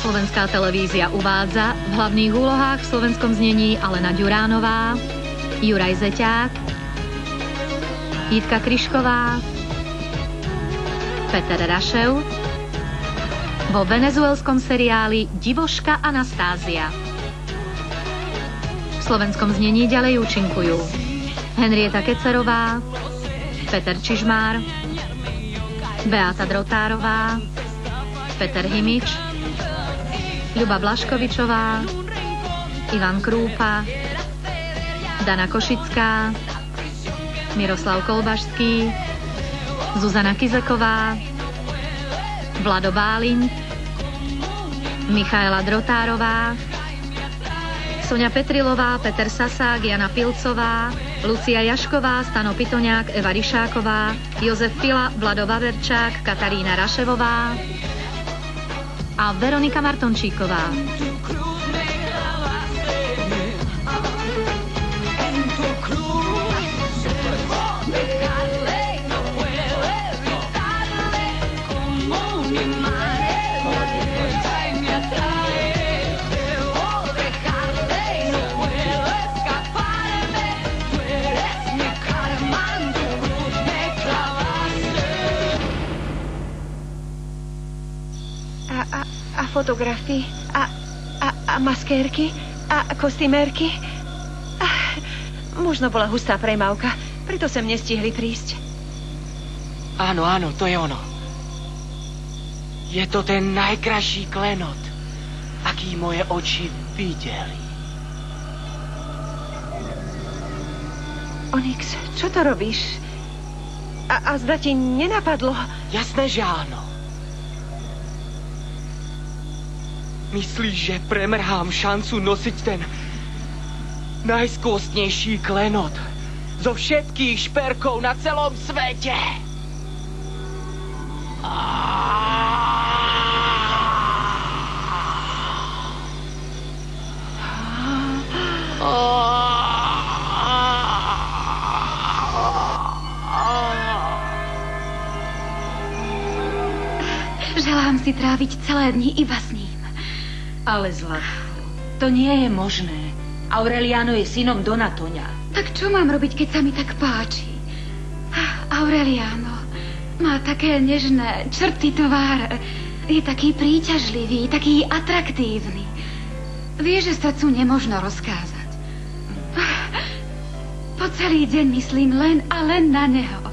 Slovenská televízia uvádza v hlavných úlohách v slovenskom znení Alena Ďuránová, Juraj Zeťák, Jitka Kryšková, Peter Rašev, vo venezuelskom seriáli Divoška Anastázia. V slovenskom znení ďalej účinkujú Henrieta Kecerová, Peter Čižmár, Beáta Drotárová, Peter Himič, Ľuba Blaškovičová, Ivan Krúpa, Dana Košická, Miroslav Kolbašský, Zuzana Kizeková, Vlado Báliň, Michaela Drotárová, Soňa Petrilová, Peter Sasák, Jana Pilcová, Lucia Jašková, Stano Pitoňák, Eva Ryšáková, Jozef Pila, Vlado Vaverčák, Katarína Raševová a Veronika Martončíková. A fotografii, a maskérky, a kostýmerky. Možno bola hustá premávka, preto sem nestihli prísť. Áno, to je ono. Je to ten najkrajší klenot, aký moje oči videli. Onyx, čo to robíš? A zda ti nenapadlo? Jasné, že áno. Myslíš, že premrhám šancu nosiť ten najskvostnejší klenot zo všetkých šperkov na celom svete? Želám si tráviť celé dni iba s ním. Ale Zlatko, to nie je možné. Aureliano je synom Dona Toňa. Tak čo mám robiť, keď sa mi tak páči? Aureliano má také nežné črty tvár. Je taký príťažlivý, taký atraktívny. Vie, že srdcu nemožno rozkázať. Po celý deň myslím len a len na neho.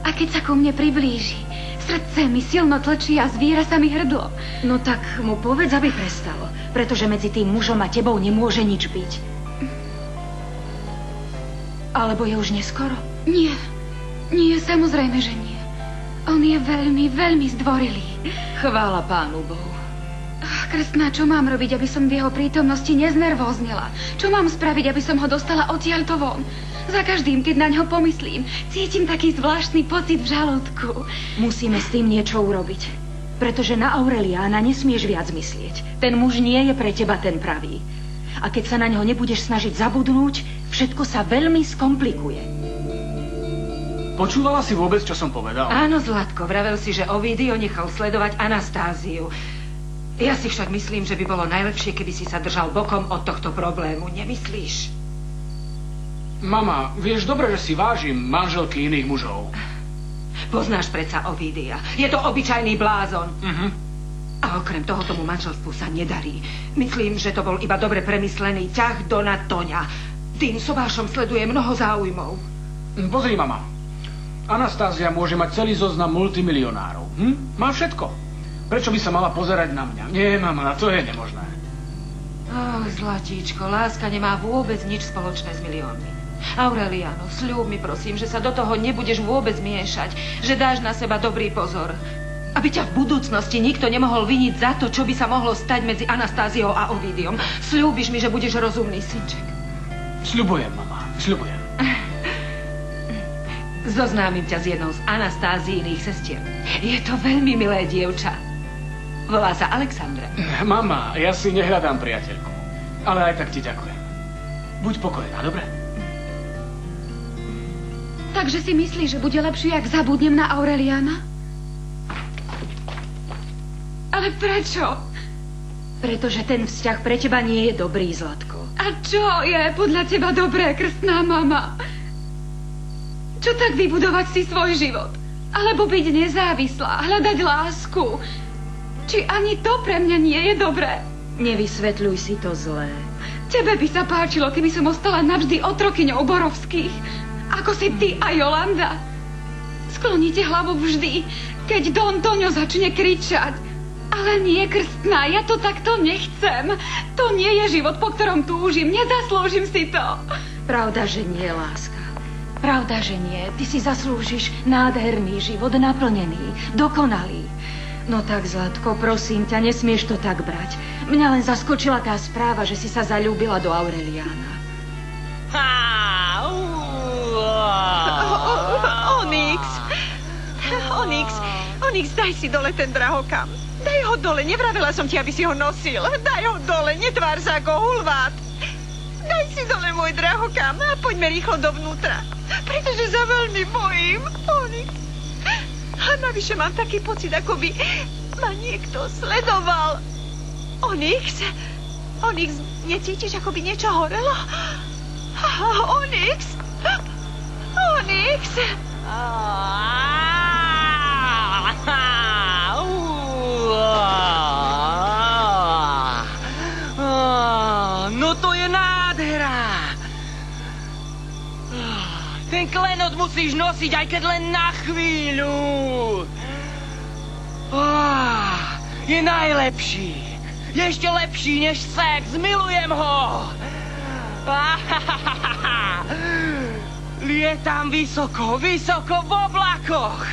A keď sa ku mne priblíži, srdce mi silno tlčí a zvíra sa mi hrdlo. No tak mu povedz, aby prestal. Pretože medzi tým mužom a tebou nemôže nič byť. Alebo je už neskoro? Nie, samozrejme, že nie. On je veľmi, veľmi zdvorilý. Chvála Pánu Bohu. Krstná, čo mám robiť, aby som v jeho prítomnosti neznervóznila? Čo mám spraviť, aby som ho dostala odtiaľto von? Za každým, keď na ňo pomyslím, cítim taký zvláštny pocit v žalúdku. Musíme s tým niečo urobiť. Pretože na Aureliána nesmieš viac myslieť. Ten muž nie je pre teba ten pravý. A keď sa na ňo nebudeš snažiť zabudnúť, všetko sa veľmi skomplikuje. Počúvala si vôbec, čo som povedal? Áno, Zlatko, vravel si, že Ovidio nechal sledovať Anastáziu. Ja si však myslím, že by bolo najlepšie, keby si sa držal bokom od tohto problému. Nemyslíš? Mama, vieš dobre, že si vážim manželky iných mužov. Poznáš predsa Ovidia. Je to obyčajný blázon. A okrem toho tomu manželstvu sa nedarí. Myslím, že to bol iba dobre premyslený ťah Dona Toňa. Tým sobášom sleduje mnoho záujmov. Pozri, mama. Anastázia môže mať celý zoznam multimilionárov. Má všetko. Prečo by sa mala pozerať na mňa? Nie, mama, to je nemožné. Zlatíčko, láska nemá vôbec nič spoločné s miliónmi. Aureliano, sľub mi prosím, že sa do toho nebudeš vôbec miešať, že dáš na seba dobrý pozor. Aby ťa v budúcnosti nikto nemohol viniť za to, čo by sa mohlo stať medzi Anastáziou a Ovidiom. Sľúbiš mi, že budeš rozumný, synček. Sľubujem, mama, sľubujem. Zoznámim ťa s jednou z Anastázijných sestier. Je to veľmi milé dievča. Volá sa Alexandra. Mama, ja si nehľadám priateľku. Ale aj tak ti ďakujem. Buď pokojná, dobre? Takže si myslíš, že bude lepšie, ak zabudnem na Aureliana? Ale prečo? Pretože ten vzťah pre teba nie je dobrý, Zlatko. A čo je podľa teba dobré, krstná mama? Čo tak vybudovať si svoj život? Alebo byť nezávislá, hľadať lásku? Či ani to pre mňa nie je dobré? Nevysvetľuj si to zlé. Tebe by sa páčilo, keby som ostala navždy otrokyňou Borovských. Ako si ty a Jolanda. Skloníte hlavu vždy, keď Don Toňo začne kričať. Ale nie, krstná, ja to takto nechcem. To nie je život, po ktorom túžim. Nezaslúžim si to. Pravda, že nie, láska. Pravda, že nie. Ty si zaslúžiš nádherný život, naplnený, dokonalý. No tak, Zlatko, prosím ťa, nesmieš to tak brať. Mňa len zaskočila tá správa, že si sa zaľúbila do Aureliána. Onyx, daj si dole ten drahokam. Daj ho dole, nevravela som ti, aby si ho nosil. Daj ho dole, netvár sa ako hulvát. Daj si dole môj drahokam a poďme rýchlo dovnútra. Pretože sa veľmi bojím, Onyx. A navyše mám taký pocit, ako by ma niekto sledoval. Onyx, necítiš, ako by niečo horelo? Onyx. No to je nádhera. Ten klenot musíš nosiť, aj keď len na chvíľu. Je najlepší. Je ešte lepší než sex. Milujem ho. Lietam vysoko, vysoko v oblakoch.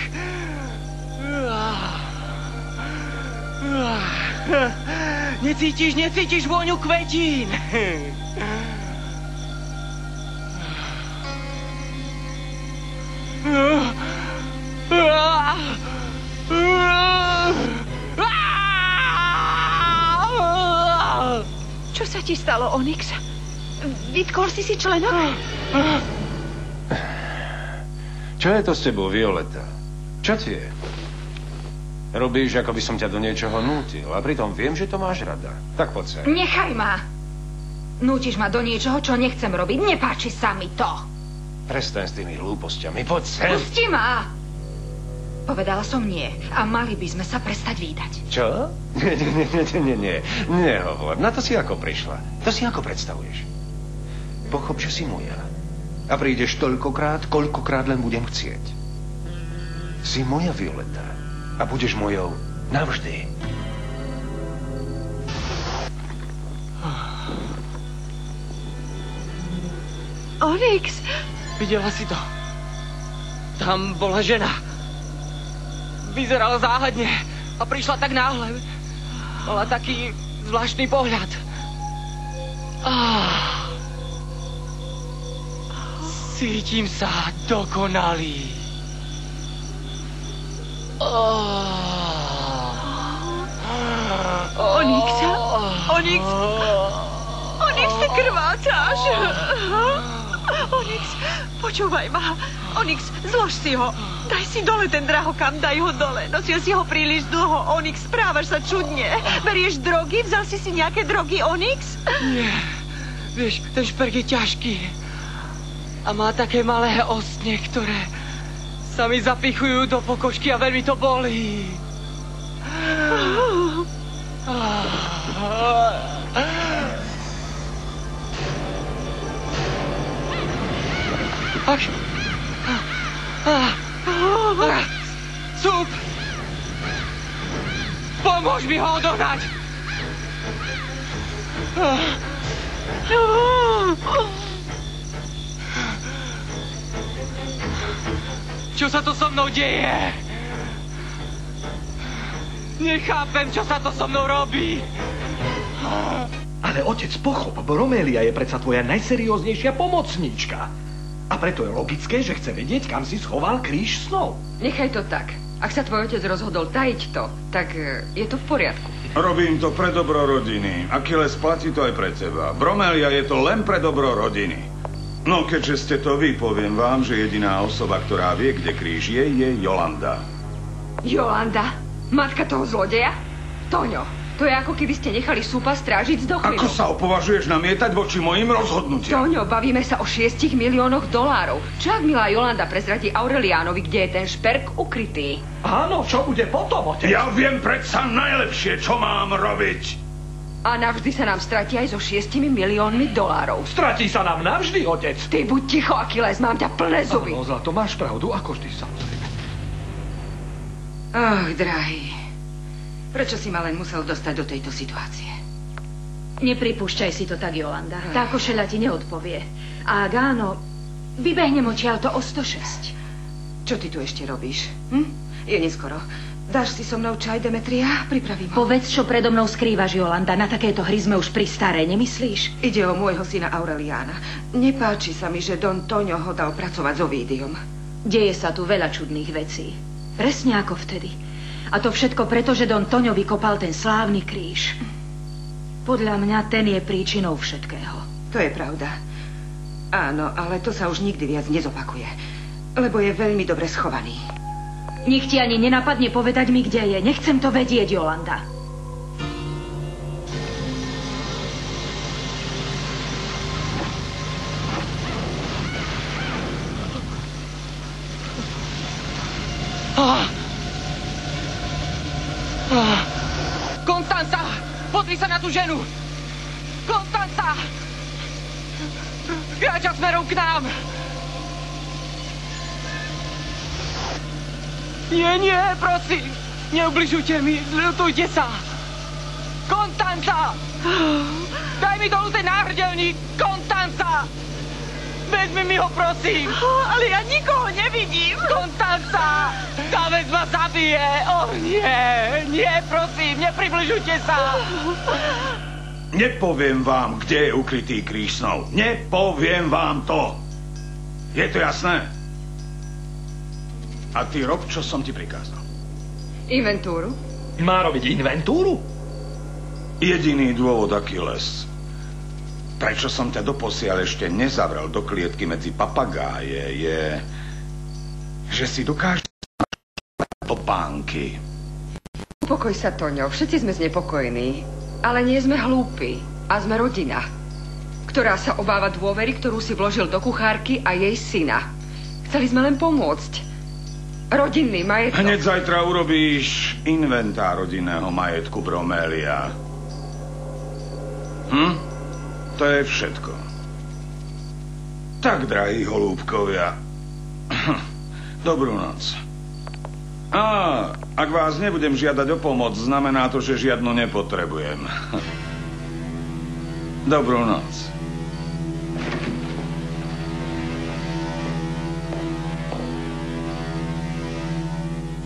Necítiš vôňu kvetín? Čo sa ti stalo, Onyx? Vytkol si členok? Čo je to s tebou, Violeta? Čo ti je? Robíš, ako by som ťa do niečoho nútil, a pritom viem, že to máš rada. Tak poď sem. Nechaj ma! Nútiš ma do niečoho, čo nechcem robiť. Nepáči sa mi to. Prestaň s tými hlúpostiami, poď sem. Pusti ma! Povedala som nie a mali by sme sa prestať vídať. Čo? Nie. Nehovor. Na to si ako prišla. To si ako predstavuješ. Pochop, že si moja. A prídeš toľkokrát, koľkokrát len budem chcieť. Si moja, Violeta. A budeš mojou navždy. Onyx! Videla si to? Tam bola žena. Vyzerala záhadne a prišla tak náhle. Mala taký zvláštny pohľad. Cítim sa dokonalý. Onyx, ty krvácaš. Onyx, počúvaj ma. Onyx, zlož si ho. Daj si dole ten drahokam, daj ho dole. Nosil si ho príliš dlho, Onyx, správaš sa čudne. Berieš drogy? Vzal si nejaké drogy, Onyx? Nie. Vieš, ten šperk je ťažký. A má také malé ostne, ktoré sa mi zapichujú do pokožky a veľmi to bolí. Súb! Pomôž mi ho odohnať! Čo sa to so mnou deje? Nechápem, čo sa to so mnou robí. Ale otec, pochop, Bromélia je predsa tvoja najserióznejšia pomocníčka. A preto je logické, že chce vedieť, kam si schoval kríž snov. Nechaj to tak. Ak sa tvoj otec rozhodol tajiť to, tak je to v poriadku. Robím to pre dobro rodiny. Achilles, platí to aj pre teba. Bromélia je to len pre dobro rodiny. No, keďže ste to vy, poviem vám, že jediná osoba, ktorá vie, kde kríž je Jolanda. Jolanda? Matka toho zlodeja? Toňo, to je ako keby ste nechali súpa strážiť z dochvinu. Ako sa opovažuješ namietať voči mojim rozhodnutiam? Toňo, bavíme sa o $6 miliónoch. Čo ak milá Jolanda prezradí Aureliánovi, kde je ten šperk ukrytý? Áno, čo bude potom, otec? Ja viem predsa najlepšie, čo mám robiť. A navždy sa nám stratí aj so $6 miliónmi. Stratí sa nám navždy, otec. Ty buď ticho, Achilles, mám ťa plné zuby. Áno, Zlato, máš pravdu, ako vždy, samozrejme. Ach, drahý. Prečo si ma len musel dostať do tejto situácie? Nepripúšťaj si to tak, Jolanda. Tá košeľa ti neodpovie. A ak áno, vybehnem odtiaľto o 106. Čo ty tu ešte robíš? Je neskoro. Dáš si so mnou čaj, Demetria? Pripravím ho. Povedz, čo predo mnou skrývaš, Jolanda. Na takéto hry sme už pri staré, nemyslíš? Ide o môjho syna Aureliána. Nepáči sa mi, že Don Toňo ho dal pracovať s Ovídiom. Deje sa tu veľa čudných vecí. Presne ako vtedy. A to všetko preto, že Don Toňo vykopal ten slávny kríž. Podľa mňa ten je príčinou všetkého. To je pravda. Áno, ale to sa už nikdy viac nezopakuje. Lebo je veľmi dobre schovaný. Nech ti ani nenapadne povedať mi, kde je. Nechcem to vedieť, Jolanda. Konstanca! Pozri sa na tú ženu! Konstanca! Kráča smerom k nám! Nie, prosím! Neubližujte mi, zľutujte sa! Konstanca! Daj mi dolu ten náhrdelník! Konstanca! Vezmi mi ho, prosím! Ale ja nikoho nevidím! Konstanca! Tá vec ma zabije! Nie, prosím, nepribližujte sa! Nepoviem vám, kde je ukrytý kríž snov. Nepoviem vám to! Je to jasné? A ty rob, čo som ti prikázal. Inventúru? Má robiť inventúru? Jediný dôvod, Achilles, prečo som ťa doposiaľ ešte nezavrel do klietky medzi papagáje, je, že si dokážeš topánky. Upokoj sa, Toňo, všetci sme znepokojení, ale nie sme hlúpi a sme rodina, ktorá sa obáva dôvery, ktorú si vložil do kuchárky a jej syna. Chceli sme len pomôcť. Rodinný majetok. Hneď zajtra urobíš inventár rodinného majetku Bromélia. To je všetko. Tak, drahí holúbkovia, dobrú noc. A ak vás nebudem žiadať o pomoc, znamená to, že žiadnu nepotrebujem. Dobrú noc.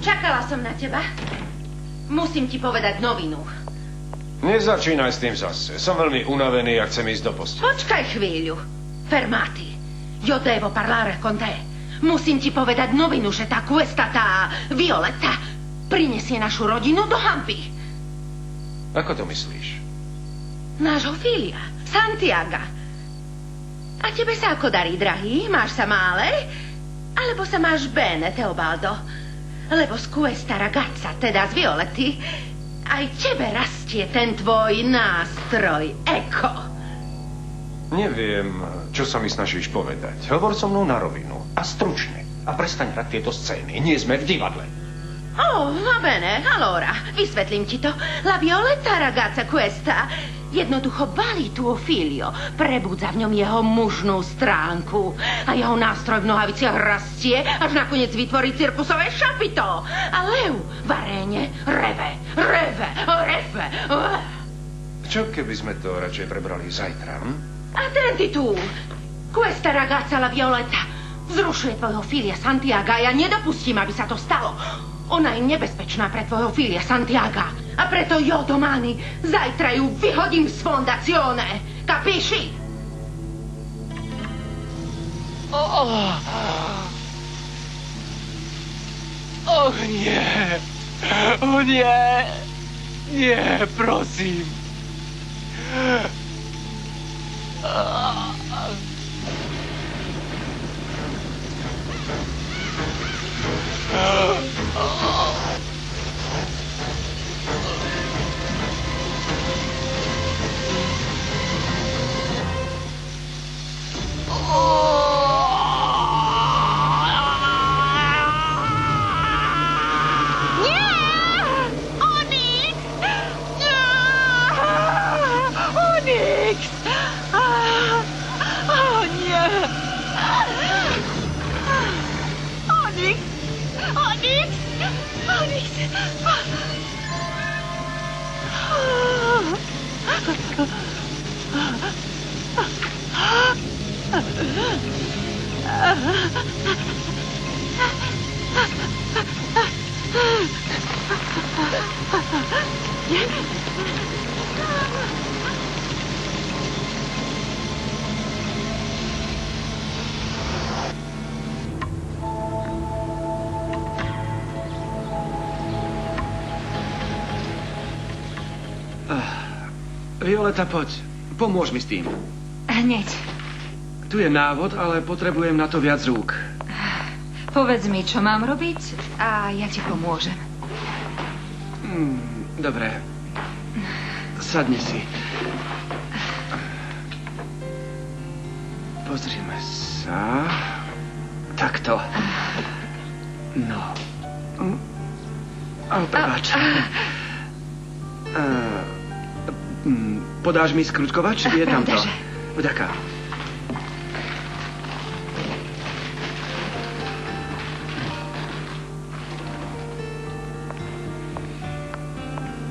Čakala som na teba. Musím ti povedať novinu. Nezačínaj s tým zase. Som veľmi unavený a chcem ísť do postele. Počkaj chvíľu. Fermati. Io devo parlare con te. Musím ti povedať novinu, že tá questa, tá Violetta prinesie našu rodinu do hanby. Ako to myslíš? Nášho filia, Santiaga. A tebe sa ako darí, drahý? Máš sa mále? Alebo sa máš bene, Teobaldo? Lebo z questa ragazza, teda z Violetty, aj tebe rastie ten tvoj nástroj. Eko. Neviem, čo sa mi snažíš povedať. Hovor so mnou na rovinu. A stručne. A prestaň hrať tieto scény. Nie sme v divadle. Oh, va bene, allora, vysvetlím ti to. La Violetta ragazza questa jednoducho balí tuo figlio. Prebudza v ňom jeho mužnú stránku. A jeho nástroj v nohaviciach rastie, až nakoniec vytvorí cirkusové šapito. A lev v aréne reve. Čo keby sme to radšej prebrali zajtra, Attenti tu. Questa ragazza la Violetta vzrušuje tvojho filia Santiaga a ja nedopustím, aby sa to stalo. Ona je nebezpečná pre tvojho filia Santiaga. A preto io domani, zajtra ju vyhodím z fondazione. Capisci? Nie. Nie, prosím. Onyx! Nie! Onyx! Onyx! Onyx! Violeta, poď. Pomôž mi s tým. Hneď. Tu je návod, ale potrebujem na to viac rúk. Povedz mi, čo mám robiť a ja ti pomôžem. Dobre. Sadni si. Pozrime sa. Takto. No. Prepáč. Podáš mi skrutkovač? Je tam to. Vďaka.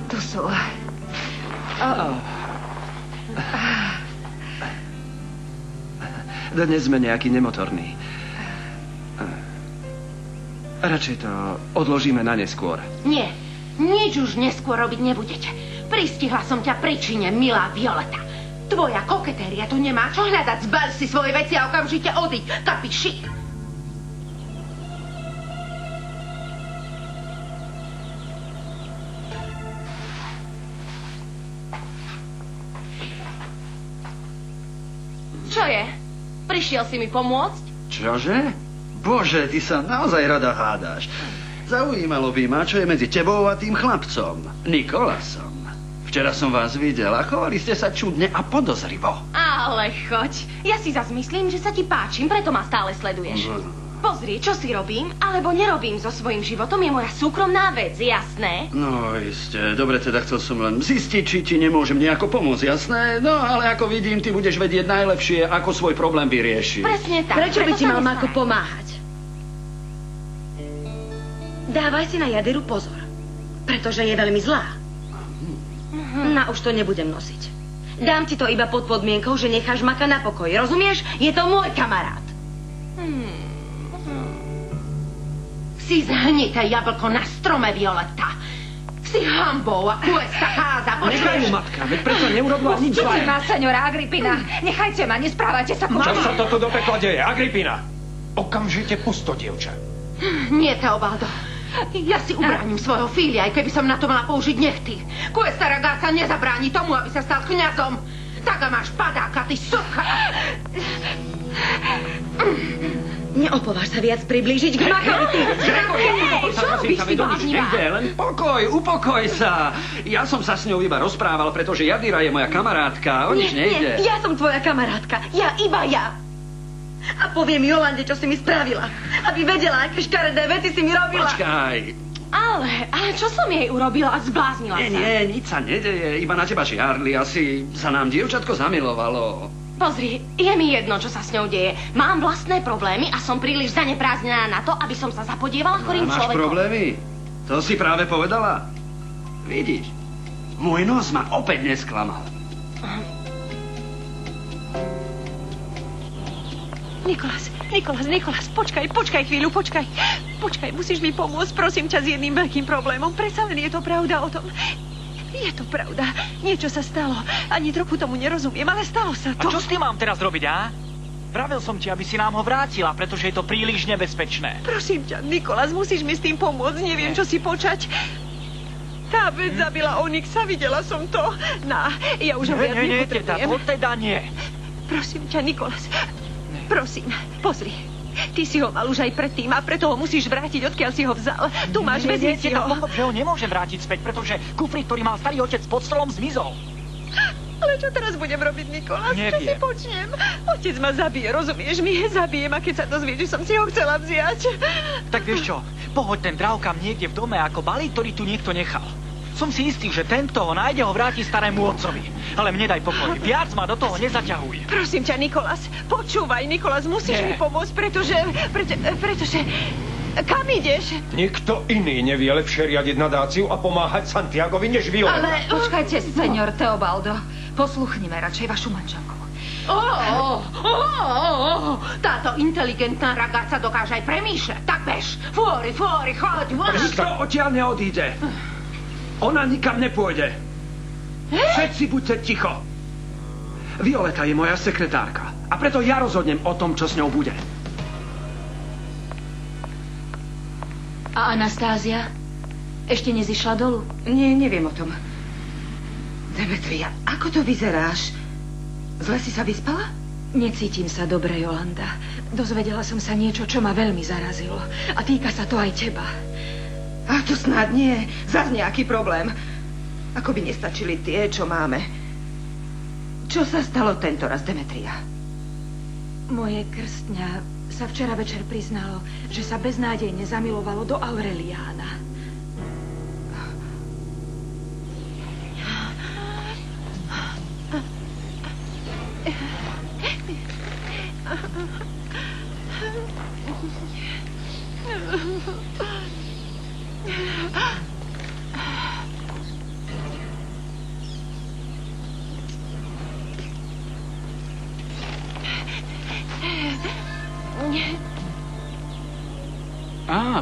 Tu sú. Dnes sme nejaký nemotorný. Radšej to odložíme na neskôr. Nie, nič už neskôr robiť nebudete. Pristihla som ťa príčine, milá Violeta. Tvoja koketéria tu nemá čo hľadať. Zbal si svoje veci a okamžite odíď. Kapiši? Čo je? Prišiel si mi pomôcť? Čože? Bože, ty sa naozaj rada hádaš. Zaujímalo by ma, čo je medzi tebou a tým chlapcom, Nikolasom. Včera som vás videl a chovali ste sa čudne a podozrivo. Ale choď. Ja si zas myslím, že sa ti páčim, preto ma stále sleduješ. Pozri, čo si robím, alebo nerobím so svojím životom, je moja súkromná vec, jasné? No, iste. Dobre, teda chcel som len zistiť, či ti nemôžem nejako pomôcť, jasné? No, ale ako vidím, ty budeš vedieť najlepšie, ako svoj problém vyriešiť. Presne tak. Prečo by ti mal Mako pomáhať? Dávaj si na Jaderu pozor, pretože je veľmi zlá. No, už to nebudem nosiť. Dám ti to iba pod podmienkou, že necháš Maka na pokoj. Rozumieš? Je to môj kamarát. Si zhnité jablko na strome, Violeta. Si hambou a kuesta háza. Nechaj mu, matka, veď preto neurobila nič zlé. Pustite ma, seňora Agripina. Nechajte ma, nesprávajte sa Čo sa počas. toto do pekla deje, Agripina? Okamžite pust to, dievča. Nie, Teobaldo. Ja si ubránim svojho Fília, aj keby som na to mala použiť nechty. Kuesta Ragazza nezabráni tomu, aby sa stal kňazom. Tak a máš padáka, ty sucha. Neopováž sa viac priblížiť k Makovi, ty. Čo robíš si vážnivá? Len upokoj sa. Ja som sa s ňou iba rozprával, pretože Jadira je moja kamarátka. O nič nejde. Ja som tvoja kamarátka. Iba ja. A poviem Jolande, čo si mi spravila. Aby vedela, aké škaredé veci si mi robila. Počkaj. Ale čo som jej urobila? Zbláznila sa. Nie, nič sa nedeje. Iba na teba žiarli. Asi sa nám dievčatko zamilovalo. Pozri, je mi jedno, čo sa s ňou deje. Mám vlastné problémy a som príliš zaneprázdnená na to, aby som sa zapodievala chorým Máš človekom. problémy? To si práve povedala. Vidíš, môj nos ma opäť nesklamal. Nikolas, počkaj chvíľu, počkaj. Počkaj, musíš mi pomôcť, prosím ťa, s jedným veľkým problémom. Predsa len je to pravda o tom. Je to pravda. Niečo sa stalo. Ani trochu tomu nerozumiem, ale stalo sa to. A čo s tým mám teraz robiť, á? Vravel som ti, aby si nám ho vrátila, pretože je to príliš nebezpečné. Prosím ťa, Nikolas, musíš mi s tým pomôcť. Neviem, čo si počať. Tá vec zabila Onyxa, videla som to. Ja už ho viac nepotrebujem. To teda nie. Prosím ťa, Nikolas. Prosím, pozri. Ty si ho mal už aj predtým a preto ho musíš vrátiť, odkiaľ si ho vzal. Tu máš, vezmi si ho. Že ho nemôžem vrátiť späť, pretože kufrík, ktorý mal starý otec pod stolom, zmizol. Ale čo teraz budem robiť, Nikolas? Neviem. Čo si počnem? Otec ma zabije, rozumieš mi? Zabijem, a keď sa dozvie, že som si ho chcela vziať. Tak vieš čo, pohoď ten dravkam niekde v dome ako balík, ktorý tu niekto nechal. Som si istý, že tento ho nájde, ho vráti starému otcovi. Ale mne daj pokoj. Viac ma do toho nezaťahuj. Prosím ťa, Nikolas, počúvaj, Nikolas, musíš mi pomôcť, pretože... Kam ideš? Nikto iný nevie lepšie riadiť nadáciu a pomáhať Santiagovi než Violeta. Ale počkajte, senior Teobaldo. Posluchnime radšej vašu manželku. Táto inteligentná ragazza dokáže aj premýšľať. Tak bež, fuori, choď, von. Nikto odtiaľ neodíde. Ona nikam nepôjde. Všetci buďte ticho. Violeta je moja sekretárka a preto ja rozhodnem o tom, čo s ňou bude. A Anastázia? Ešte nezišla dolu? Nie, neviem o tom. Demetria, ako to vyzeráš? Zle si sa vyspala? Necítim sa dobre, Jolanda. Dozvedela som sa niečo, čo ma veľmi zarazilo. A týka sa to aj teba. A to snad nie. Zas nejaký problém. Ako by nestačili tie, čo máme. Čo sa stalo tento raz, Demetria? Moje krstňa sa včera večer priznalo, že sa beznádejne zamilovalo do Aureliána.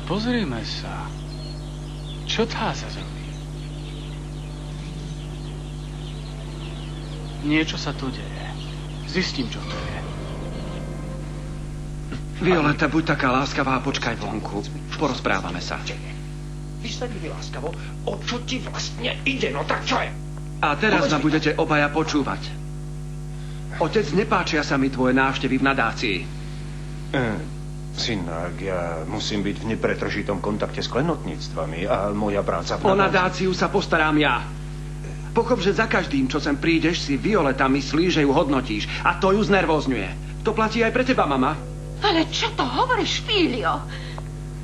Pozrime sa. Čo tá sa zrobí? Niečo sa tu deje. Zistím, čo to je. Violeta, buď taká láskavá a počkaj vonku. Porozprávame sa. Vysvetli mi láskavo, o čo ti vlastne ide, no tak čo je? A teraz ma budete obaja počúvať. Otec, nepáčia sa mi tvoje návštevy v nadácii. Synák, ja musím byť v nepretržítom kontakte s klenotníctvami a moja práca v nadácii... O nadáciu sa postarám ja. Pochop, že za každým, čo sem prídeš, si Violeta myslí, že ju hodnotíš. A to ju znervózňuje. To platí aj pre teba, mama. Ale čo to hovoríš, Filio?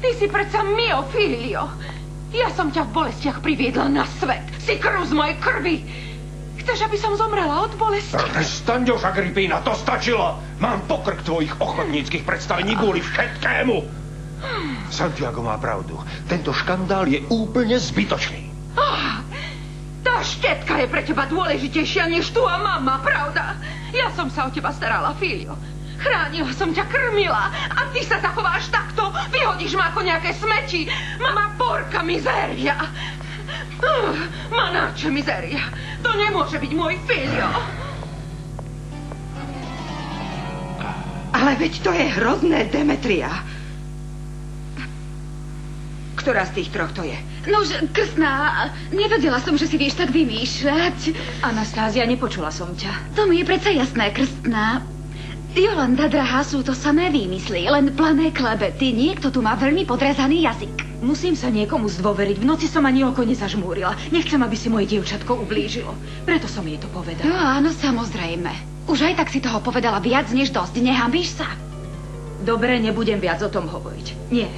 Ty si predsa mio Filio. Ja som ťa v bolestiach priviedla na svet. Si krv z mojej krvi. Chceš, aby som zomrela od bolesti? Prestaň už, Agripína, to stačilo. Mám pokrk tvojich ochotníckych predstavení kvôli všetkému. Santiago má pravdu. Tento škandál je úplne zbytočný. Tá štetka je pre teba dôležitejšia než tu a mama, pravda? Ja som sa o teba starala, Filio. Chránila som ťa, krmila. A ty sa zachováš takto? Vyhodíš ma ako nejaké smeti. Mama, porka, mizéria. Manáče, mizéria. To nemôže byť môj Filio. Ale veď to je hrozné, Demetria. Ktorá z tých troch to je? Nož, krstná, nevedela som, že si vieš tak vymýšľať. Anastázia, nepočula som ťa. To mi je predsa jasné, krstná. Jolanda, drahá, sú to samé výmysly, len plané klebety. Niekto tu má veľmi podrezaný jazyk. Musím sa niekomu zdôveriť. V noci som ani oko nezažmúrila. Nechcem, aby si moje dievčatko ublížilo. Preto som jej to povedala. No áno, samozrejme. Už aj tak si toho povedala viac než dosť. Nehambíš sa? Dobre, nebudem viac o tom hovoriť. Nie.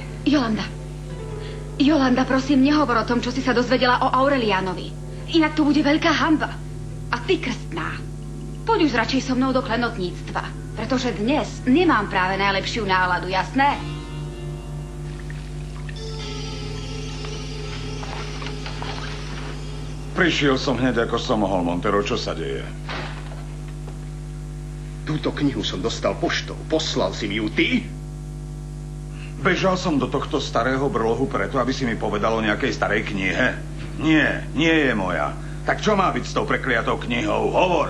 Jolanda, prosím, nehovor o tom, čo si sa dozvedela o Aureliánovi. Inak to bude veľká hanba. A ty, krstná, poď už radšej so mnou do klenotníctva. Pretože dnes nemám práve najlepšiu náladu, jasné? Prišiel som hneď, ako som mohol, Montero. Čo sa deje? Túto knihu som dostal poštou. Poslal si mi ju ty? Bežal som do tohto starého brlohu preto, aby si mi povedal o nejakej starej knihe? Nie, nie je moja. Tak čo má byť s tou prekliatou knihou? Hovor!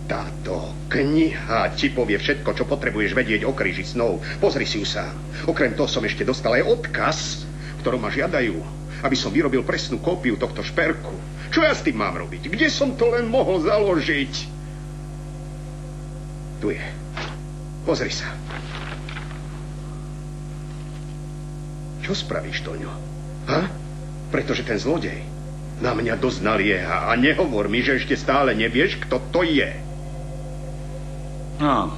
Táto kniha ti povie všetko, čo potrebuješ vedieť o kríži snov. Pozri si ju sám. Okrem toho som ešte dostal aj odkaz, v ktorom ma žiadajú, aby som vyrobil presnú kópiu tohto šperku. Čo ja s tým mám robiť? Kde som to len mohol založiť? Tu je. Pozri sa. Čo spravíš, Toňo? Pretože ten zlodej na mňa dosť nalieha a nehovor mi, že ešte stále nevieš, kto to je. Áno.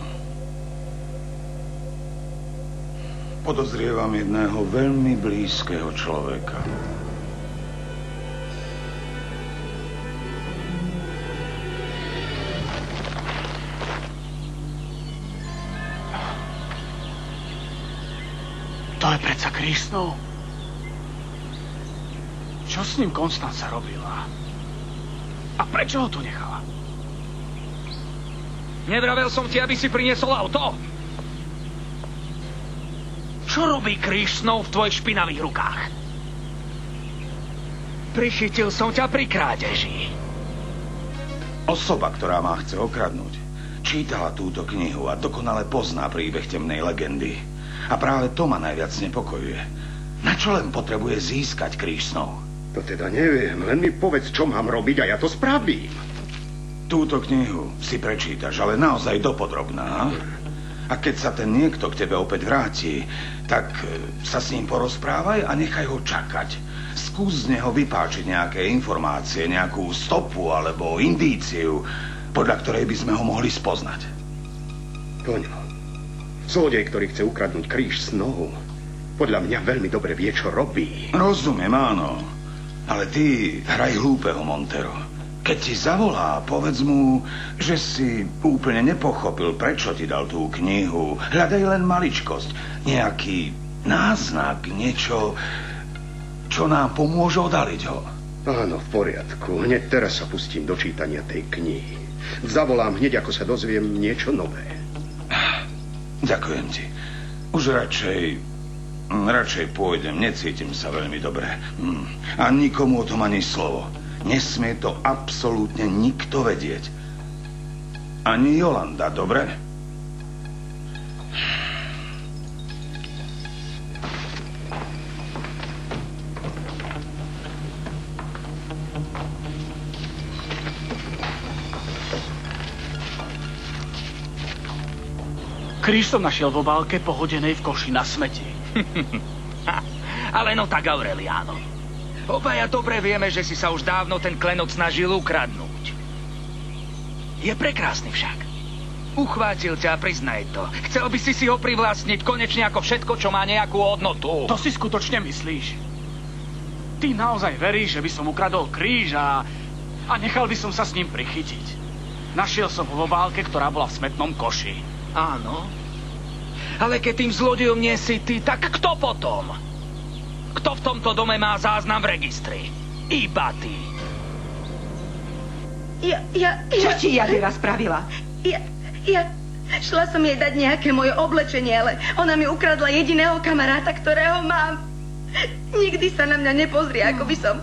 Podozrievam jedného veľmi blízkeho človeka. predsa kríž snov. Čo s ním Konstanca robila? A prečo ho tu nechala? Nevravel som ti, aby si priniesol auto? Čo robí kríž snov v tvojich špinavých rukách? Prichytil som ťa pri krádeži. Osoba, ktorá ma chce okradnúť, čítala túto knihu a dokonale pozná príbeh temnej legendy. A práve to ma najviac znepokojuje. Na čo len potrebuje získať kríž snov? To teda neviem, len mi povedz, čo mám robiť a ja to spravím. Túto knihu si prečítaš, ale naozaj dopodrobná. A keď sa ten niekto k tebe opäť vráti, tak sa s ním porozprávaj a nechaj ho čakať. Skús z neho vypáčiť nejaké informácie, nejakú stopu alebo indíciu, podľa ktorej by sme ho mohli spoznať. Toňo, zlodej, ktorý chce ukradnúť kríž snov, podľa mňa veľmi dobre vie, čo robí. Rozumiem, áno. Ale ty hraj hlúpeho, Montero. Keď ti zavolá, povedz mu, že si úplne nepochopil, prečo ti dal tú knihu. Hľadaj len maličkosť, nejaký náznak, niečo, čo nám pomôže odhaliť ho. Áno, v poriadku. Hneď teraz sa pustím do čítania tej knihy. Zavolám hneď, ako sa dozviem niečo nové. Ďakujem ti. Už radšej pôjdem, necítim sa veľmi dobre. A nikomu o tom ani slovo. Nesmie to absolútne nikto vedieť. Ani Jolanda, dobre? Kríž som našiel v obálke pohodenej v koši na smeti. Ale no tak, Aureliano. Obaja dobre vieme, že si sa už dávno ten klenot snažil ukradnúť. Je prekrásny však. Uchvátil ťa a priznaj to. Chcel by si ho privlastniť konečne ako všetko, čo má nejakú hodnotu. To si skutočne myslíš? Ty naozaj veríš, že by som ukradol kríž a nechal by som sa s ním prichytiť? Našiel som ho vo obálke, ktorá bola v smetnom koši. Áno. Ale keď tým zlodejom nie si ty, tak kto potom? Kto v tomto dome má záznam v registri? Iba ty. Čo ti Jadira spravila? Šla som jej dať nejaké moje oblečenie, ale ona mi ukradla jediného kamaráta, ktorého mám. Nikdy sa na mňa nepozrie, ako by som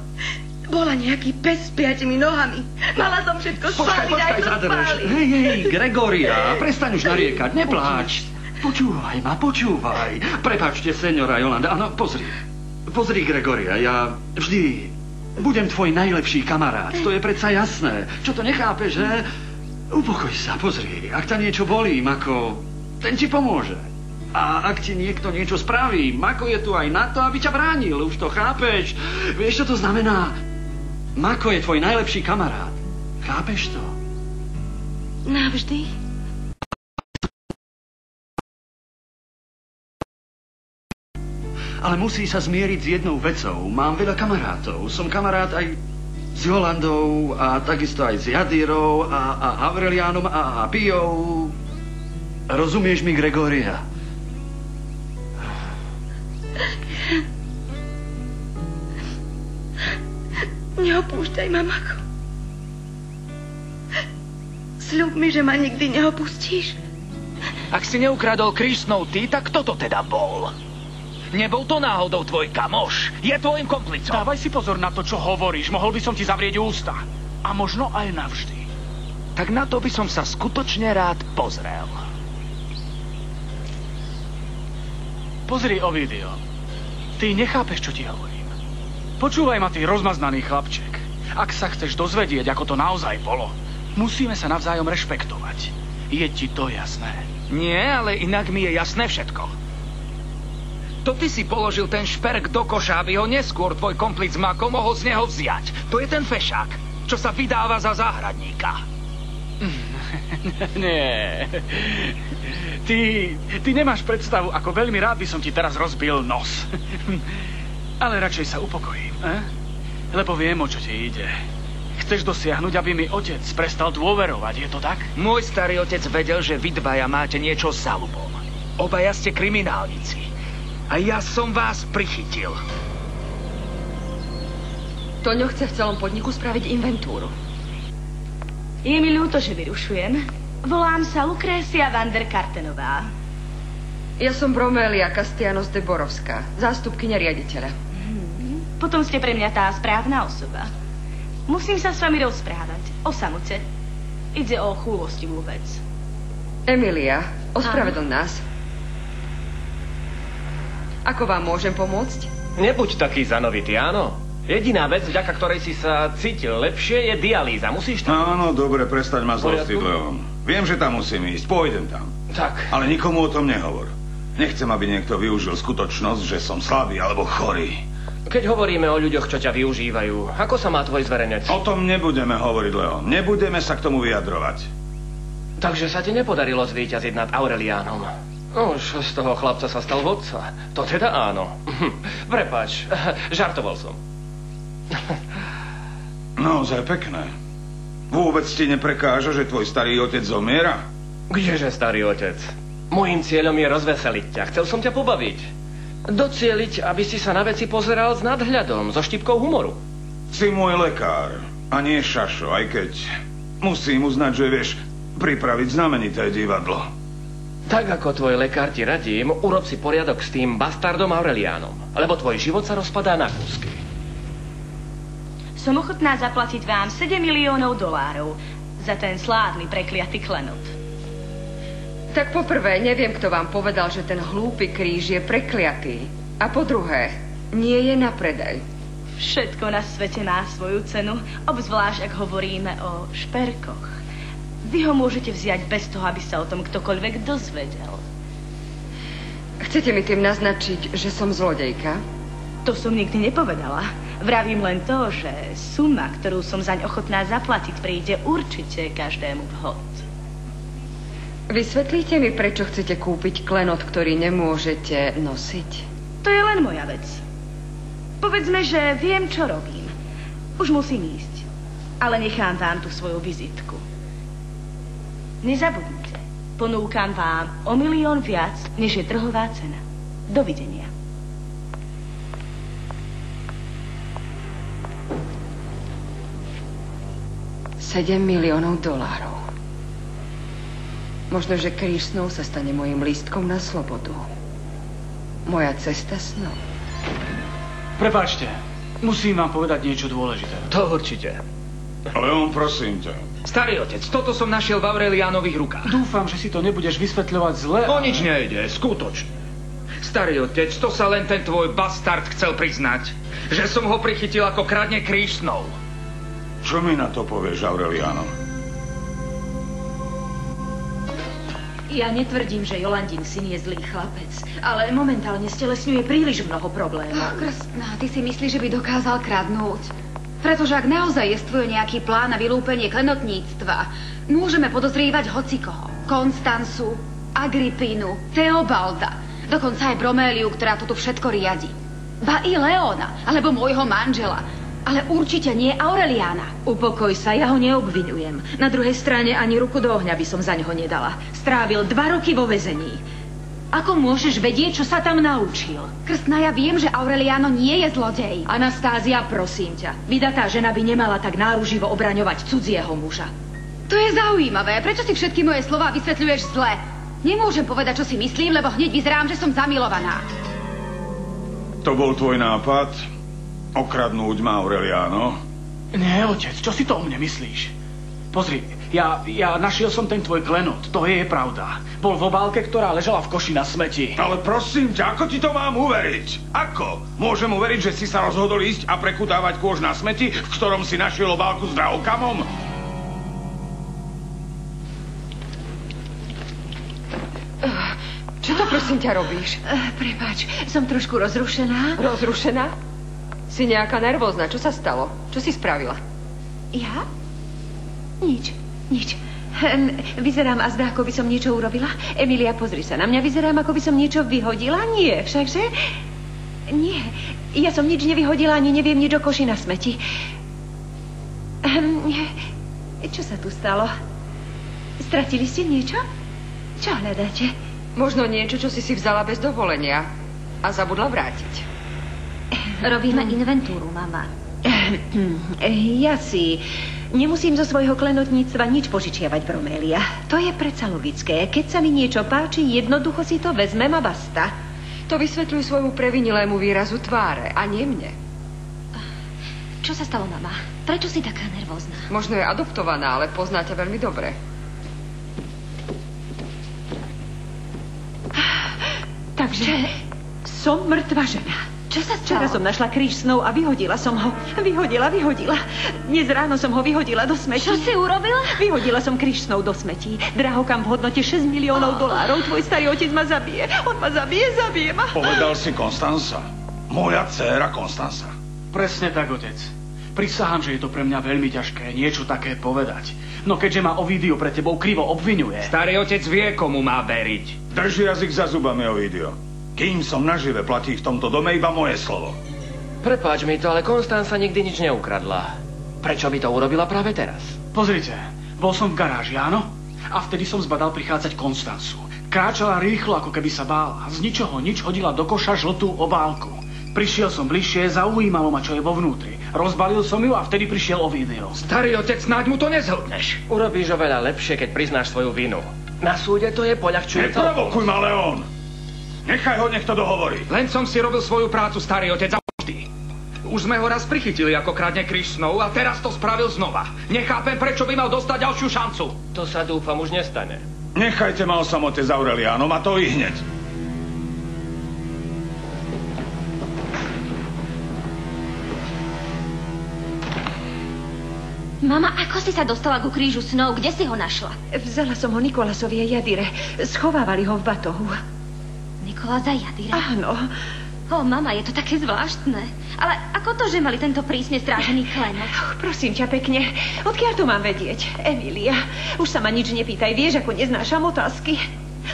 bola nejaký pes s 5 nohami. Mala som všetko spáliť, aj to spáliť. Hej, Gregoria, prestaň už nariekať, nepláč. Počúvaj ma, počúvaj. Prepáčte, señora Jolanda, áno, Pozri, Gregoria, ja vždy budem tvoj najlepší kamarát. To je predsa jasné. Čo to nechápeš, že? Upokoj sa, pozri. Ak ťa niečo bolí, Mako, ten ti pomôže. A ak ti niekto niečo spraví, Mako je tu aj na to, aby ťa bránil. Už to chápeš? Vieš, čo to znamená? Mako je tvoj najlepší kamarát. Chápeš to? Navždy? Ale musí sa zmieriť s jednou vecou. Mám veľa kamarátov. Som kamarát aj s Jolandou a takisto aj s Jadírou a Aureliánom a Pijou. Rozumieš mi, Gregoria? Neopúšťaj ma, Mako. Sľub mi, že ma nikdy neopustíš. Ak si neukradol kríž snov ty, tak kto to teda bol? Nebol to náhodou tvoj kamoš? Je tvojim komplicom? Dávaj si pozor na to, čo hovoríš. Mohol by som ti zavrieť ústa. A možno aj navždy. Tak na to by som sa skutočne rád pozrel. Pozri, Ovidio. Ty nechápeš, čo ti hovorím. Počúvaj ma, ty rozmaznaný chlapček. Ak sa chceš dozvedieť, ako to naozaj bolo, musíme sa navzájom rešpektovať. Je ti to jasné? Nie, ale inak mi je jasné všetko. To ty si položil ten šperk do koša, aby ho neskôr tvoj komplic Mako mohol z neho vziať. To je ten fešák, čo sa vydáva za záhradníka. Nie. Ty nemáš predstavu, ako veľmi rád by som ti teraz rozbil nos. Ale radšej sa upokojím, lebo viem, o čo ti ide. Chceš dosiahnuť, aby mi otec prestal dôverovať, je to tak? Môj starý otec vedel, že vy dvaja máte niečo s záľubom. Obaja ste kriminálnici. A ja som vás prichytil. Toňo chce v celom podniku spraviť inventúru. Je mi ľúto, že vyrušujem. Volám sa Lucrécia van der Kartenová. Ja som Bromélia Castellanos de Borovská, zástupkyňa riaditeľa. Potom ste pre mňa tá správna osoba. Musím sa s vami rozprávať. O samote. Ide o chúlostivú vec. Emilia, ospravedlň nás. Ako vám môžem pomôcť? Nebuď taký zanovitý, áno. Jediná vec, vďaka ktorej si sa cítil lepšie, je dialýza. Musíš tam... Áno, dobre, prestaň ma zlostiť, Leon. Viem, že tam musím ísť, pôjdem tam. Tak. Ale nikomu o tom nehovor. Nechcem, aby niekto využil skutočnosť, že som slabý alebo chorý. Keď hovoríme o ľuďoch, čo ťa využívajú, ako sa má tvoj zverenec? O tom nebudeme hovoriť, Leon. Nebudeme sa k tomu vyjadrovať. Takže sa ti nepodarilo zvíťaziť nad Aureliánom. Už z toho chlapca sa stal vodca. To teda áno. Prepáč, žartoval som. Naozaj pekné. Vôbec ti neprekáža, že tvoj starý otec zomiera? Kdeže starý otec? Mojím cieľom je rozveseliť ťa. Chcel som ťa pobaviť. Docieliť, aby si sa na veci pozeral s nadhľadom, so štipkou humoru. Si môj lekár a nie šašo, aj keď musím uznať, že vieš pripraviť znamenité divadlo. Tak ako tvoj lekár ti radím, urob si poriadok s tým bastardom Aureliánom, lebo tvoj život sa rozpadá na kúsky. Som ochotná zaplatiť vám $7 miliónov za ten slávny prekliatý klenot. Tak poprvé, neviem, kto vám povedal, že ten hlúpy kríž je prekliatý. A po druhé, nie je na predaj. Všetko na svete má svoju cenu, obzvlášť ak hovoríme o šperkoch. Vy ho môžete vziať bez toho, aby sa o tom ktokoľvek dozvedel. Chcete mi tým naznačiť, že som zlodejka? To som nikdy nepovedala. Vravím len to, že suma, ktorú som zaň ochotná zaplatiť, príde určite každému vhod. Vysvetlíte mi, prečo chcete kúpiť klenot, ktorý nemôžete nosiť? To je len moja vec. Povedzme, že viem, čo robím. Už musím ísť. Ale nechám vám tú svoju vizitku. Nezabudnite. Ponúkam vám o $1 milión viac, než je trhová cena. Dovidenia. $7 miliónov. Možno, že kríž snov sa stane mojím lístkom na slobodu. Moja cesta snov. Prepáčte, musím vám povedať niečo dôležité. To určite. Leon, prosím ťa. Starý otec, toto som našiel v Aureliánových rukách. Dúfam, že si to nebudeš vysvetľovať zle. O nič nejde, skutočne. Starý otec, to sa len ten tvoj bastard chcel priznať, že som ho prichytil, ako kradne kríž snov. Čo mi na to povieš, Aureliano? Ja netvrdím, že Jolandin syn je zlý chlapec, ale momentálne stelesňuje príliš mnoho problémov. Krstná, ty si myslíš, že by dokázal kradnúť? Pretože ak naozaj jestvuje nejaký plán na vylúpenie klenotníctva, môžeme podozrievať hocikoho. Konstancu, Agripínu, Teobalda, dokonca aj Broméliu, ktorá tu všetko riadi. Ba i Leona, alebo môjho manžela. Ale určite nie Aureliána. Upokoj sa, ja ho neobviňujem. Na druhej strane ani ruku do ohňa by som za ňoho nedala. Strávil 2 roky vo väzení. Ako môžeš vedieť, čo sa tam naučil? Krstná, ja viem, že Aureliano nie je zlodej. Anastázia, prosím ťa. Vydatá žena by nemala tak náruživo obraňovať cudzieho muža. To je zaujímavé. Prečo si všetky moje slová vysvetľuješ zle? Nemôžem povedať, čo si myslím, lebo hneď vyzerám, že som zamilovaná. To bol tvoj nápad? Okradnúť ma, Aureliano? Nie, otec, čo si to o mne myslíš? Pozri, ja našiel som ten tvoj klenot, to je pravda. Bol v obálke, ktorá ležala v koši na smeti. Ale prosím ťa, ako ti to mám uveriť? Ako? Môžem uveriť, že si sa rozhodol ísť a prekutávať kôž na smeti, v ktorom si našiel obálku s drahokamom? Čo to prosím ťa robíš? Prepáč, som trošku rozrušená. Rozrušená? Si nejaká nervózna. Čo sa stalo? Čo si spravila? Ja? Nič. Vyzerám azda, ako by som niečo urobila. Emilia, pozri sa na mňa. Vyzerám, ako by som niečo vyhodila. Nie, všakže? Nie. Ja som nič nevyhodila, ani neviem nič o koši na smeti. Čo sa tu stalo? Stratili ste niečo? Čo hľadáte? Možno niečo, čo si vzala bez dovolenia. a zabudla vrátiť. Robíme inventúru, mama. Ja si nemusím zo svojho klenotníctva nič požičiavať, Bromélia. To je predsa logické. Keď sa mi niečo páči, jednoducho si to vezmem a basta. To vysvetľuj svojmu previnilému výrazu tváre, a nie mne. Čo sa stalo, mama? Prečo si taká nervózna? Možno je adoptovaná, ale pozná ťa veľmi dobre. Takže som mŕtva žena. Čo sa stalo? Včera som našla kríž snov a vyhodila som ho. Vyhodila. Dnes ráno som ho vyhodila do smetí. Čo si urobila? Vyhodila som kríž snov do smetí. Drahokam v hodnote $6 miliónov. Tvoj starý otec ma zabije. On ma zabije ma. Povedal si Konstanca. Moja dcéra Konstanca. Presne tak, otec. Prisahám, že je to pre mňa veľmi ťažké niečo také povedať. No keďže ma Ovidio pre tebou krivo obvinuje... Starý otec vie, komu má veriť. Drž jazyk za zubami, Ovidio. Kým som nažive, platí v tomto dome iba moje slovo. Prepáč mi to, ale Konstanca nikdy nič neukradla. Prečo by to urobila práve teraz? Pozrite, bol som v garáži, áno? A vtedy som zbadal prichádzať Konstancu. Kráčala rýchlo, ako keby sa bála. Z ničoho nič hodila do koša žltú obálku. Prišiel som bližšie, zaujímalo ma, čo je vo vnútri. Rozbalil som ju a vtedy prišiel Ovidio. Starý otec, snáď mu to nezhodneš. Urobíš oveľa lepšie, keď priznáš svoju vinu. Na súde to je poľahčujúca. Neprovokuj ma, Leon! Nechaj ho, nech to dohovorí. Len som si robil svoju prácu, starý otec, a vždy. Už sme ho raz prichytili, ako kradne kríž snov, a teraz to spravil znova. Nechápem, prečo by mal dostať ďalšiu šancu. To sa dúfam už nestane. Nechajte ma o samote s Aureliánom, a to i hneď. Mama, ako si sa dostala ku krížu snov? Kde si ho našla? Vzala som ho Nikolasovi a Jadire. Schovávali ho v batohu. Nikolás a Jadira? Áno. Mama, je to také zvláštne. Ale ako to, že mali tento prísne strážený klenot? Prosím ťa pekne, odkiaľ to mám vedieť? Emília, už sa ma nič nepýtaj, vieš, ako neznášam otázky.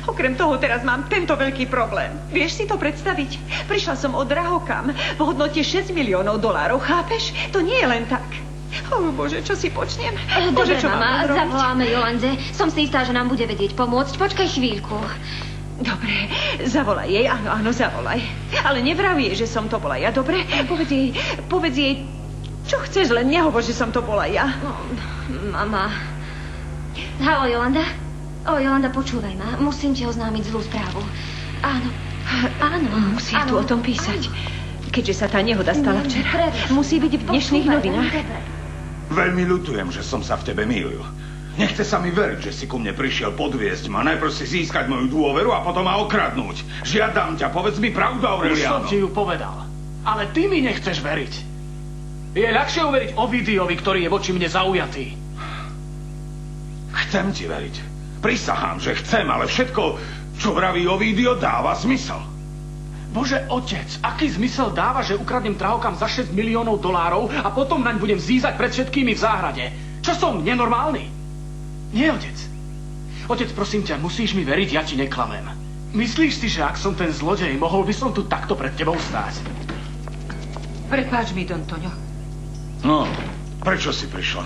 Okrem toho teraz mám tento veľký problém. Vieš si to predstaviť? Prišla som od drahokam v hodnote $6 miliónov, chápeš? To nie je len tak. Bože, čo si počnem? Dobre, mama, zavoláme Jolande. Som si istá, že nám bude vedieť pomôcť. Počkaj chvíľku. Dobre, zavolaj jej, áno, zavolaj. Ale nevrav jej, že som to bola ja, dobre? Povedz jej, čo chceš, len nehovor, že som to bola ja. Mama. Haló, Jolanda? Jolanda, počúvaj ma. Musím ti oznámiť zlú správu. Áno. Musí tu o tom písať. Keďže sa tá nehoda stala včera. Musí byť v dnešných novinách. Veľmi ľutujem, že som sa v tebe mýlil. Nechce sa mi veriť, že si ku mne prišiel podviesť ma, najprv si získať moju dôveru a potom ma okradnúť. Žiadam ťa, povedz mi pravdu, Aureliano. Už som ti ju povedal, ale ty mi nechceš veriť. Je ľahšie uveriť Ovidiovi, ktorý je voči mne zaujatý. Chcem ti veriť. Prisahám, že chcem, ale všetko, čo vraví Ovidio, dáva zmysel. Bože, otec, aký zmysel dáva, že ukradnem drahokam za $6 miliónov a potom naň budem zízať pred všetkými v záhrade? Čo som, nenormálny? Nie, otec. Otec, prosím ťa, musíš mi veriť, ja ti neklamem. Myslíš si, že ak som ten zlodej, mohol by som tu takto pred tebou stáť? Prepáč mi, Don Toňo. No, prečo si prišla?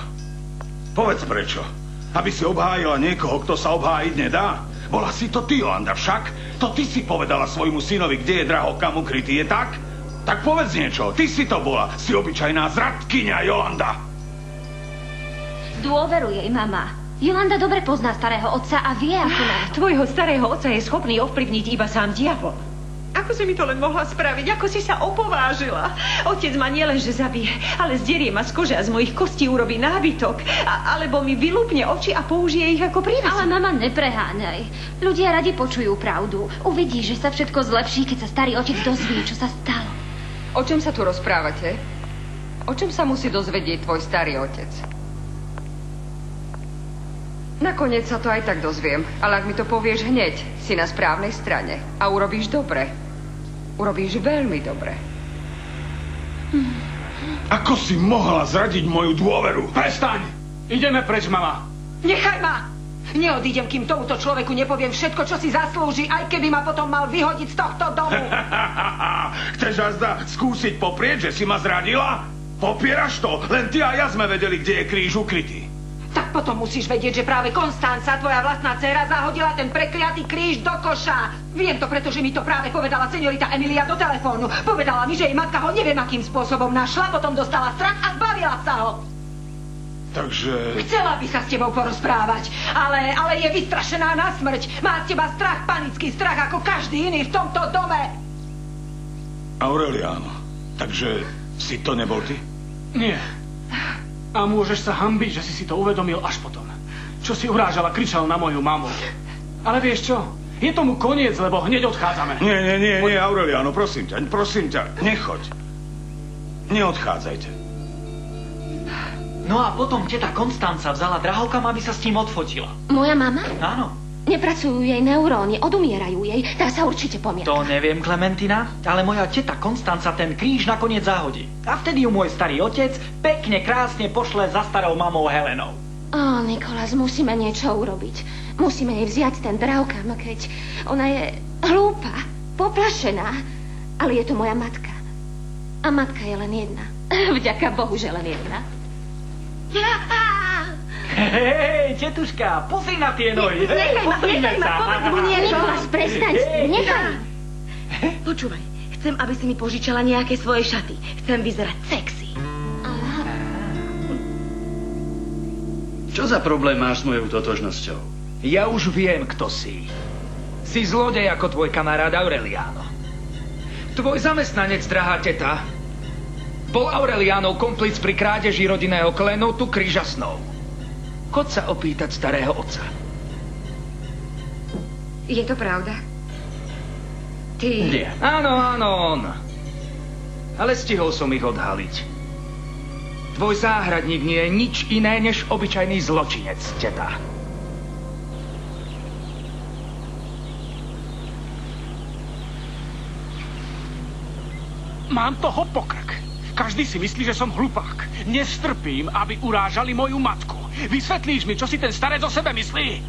Povedz prečo. Aby si obhájila niekoho, kto sa obhájiť nedá? Bola si to ty, Jolanda, však? To ty si povedala svojmu synovi, kde je drahokam ukrytý, je tak? Tak povedz niečo, ty si to bola. Si obyčajná zradkyňa, Jolanda. Dôveruj jej, mama. Jolanda dobre pozná starého otca a vie, ako nám... Tvojho starého otca je schopný ovplyvniť iba sám diabol. Ako si mi to len mohla spraviť? Ako si sa opovážila? Otec ma nielenže zabije, ale zderie ma z kože a z mojich kostí urobí nábytok. Alebo mi vylúpne oči a použije ich ako prívesu. Ale mama, nepreháňaj. Ľudia radi počujú pravdu. Uvidíš, že sa všetko zlepší, keď sa starý otec dozvie, čo sa stalo. O čom sa tu rozprávate? O čom sa musí dozvedieť tvoj starý otec? Nakoniec sa to aj tak dozviem, ale ak mi to povieš hneď, si na správnej strane a urobíš dobre. Urobíš veľmi dobre. Ako si mohla zradiť moju dôveru? Prestaň! Ideme preč, mama. Nechaj ma! Neodídem, kým tomuto človeku nepoviem všetko, čo si zaslúži, aj keby ma potom mal vyhodiť z tohto domu. Chceš azda skúsiť poprieť, že si ma zradila? Popieraš to? Len ty a ja sme vedeli, kde je kríž ukrytý. Tak potom musíš vedieť, že práve Konstanca, tvoja vlastná dcéra, zahodila ten prekliatý kríž do koša. Viem to, pretože mi to práve povedala seňorita Emilia do telefónu. Povedala mi, že jej matka ho neviem akým spôsobom našla, potom dostala strach a zbavila sa ho. Takže... Chcela by sa s tebou porozprávať, ale je vystrašená na smrť. Má z teba strach, panický strach, ako každý iný v tomto dome. Aureliano, takže si to nebol ty? Nie. A môžeš sa hanbiť, že si to uvedomil až potom. Čo si urážal a kričal na moju mamu. Ale vieš čo? Je tomu koniec, lebo hneď odchádzame. Nie, Aureliano, prosím ťa, nechoď. Neodchádzajte. No a potom teta Konstanca vzala drahokam, aby sa s ním odfotila. Moja mama? Áno. Nepracujú jej neuróny, odumierajú jej. Tá sa určite pomieta. To neviem, Klementina, ale moja teta Konstanca ten kríž nakoniec zahodí. A vtedy ju môj starý otec pekne, krásne pošle za starou mamou Helenou. Nikolas, musíme niečo urobiť. Musíme jej vziať ten drahokam, keď ona je hlúpa, poplašená. Ale je to moja matka. A matka je len jedna. Vďaka Bohu, že len jedna. Hej, tetuška, pozri na tie nohy. Nechaj ma, povedz mu niečo. Nikolas, prestaň s tým, nechaj. Počúvaj, chcem, aby si mi požičala nejaké svoje šaty. Chcem vyzerať sexy. Čo za problém máš s mojou totožnosťou? Ja už viem, kto si. Si zlodej ako tvoj kamarát Aureliano. Tvoj zamestnanec, drahá teta, bol Aureliánov komplic pri krádeži rodinného klenotu Kríža snov. Chod sa opýtať starého otca. Je to pravda? Ty... Nie. Áno, on. Ale stihol som ich odhaliť. Tvoj záhradník nie je nič iné, než obyčajný zločinec, teta. Mám toho pokrk. Každý si myslí, že som hlupák. Nestrpím, aby urážali moju matku. Vysvetlíš mi, čo si ten starec o sebe myslí?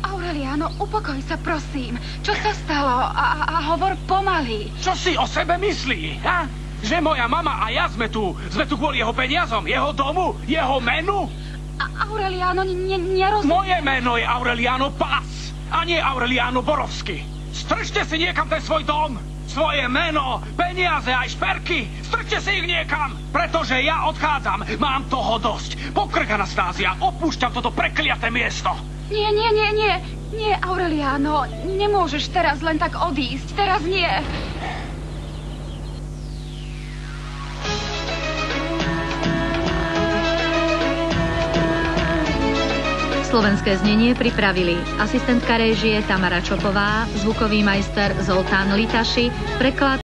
Aureliano, upokoj sa, prosím. Čo sa stalo? A hovor pomaly. Čo si o sebe myslí? Ha? Že moja mama a ja sme tu kvôli jeho peniazom, jeho domu, jeho menu? Aureliano, nerozumiem. Moje meno je Aureliano Pás, a nie Aureliano Borovský. Strčte si niekam ten svoj dom, svoje meno, peniaze aj šperky. Strčte si ich niekam, pretože ja odchádzam. Mám toho dosť. Pokrk, Anastázia, opúšťam toto prekliaté miesto. Nie, Aureliano, nemôžeš teraz len tak odísť. Teraz nie. Slovenské znenie pripravili asistentka réžie Tamara Čopová, zvukový majster Zoltán Litaši, preklad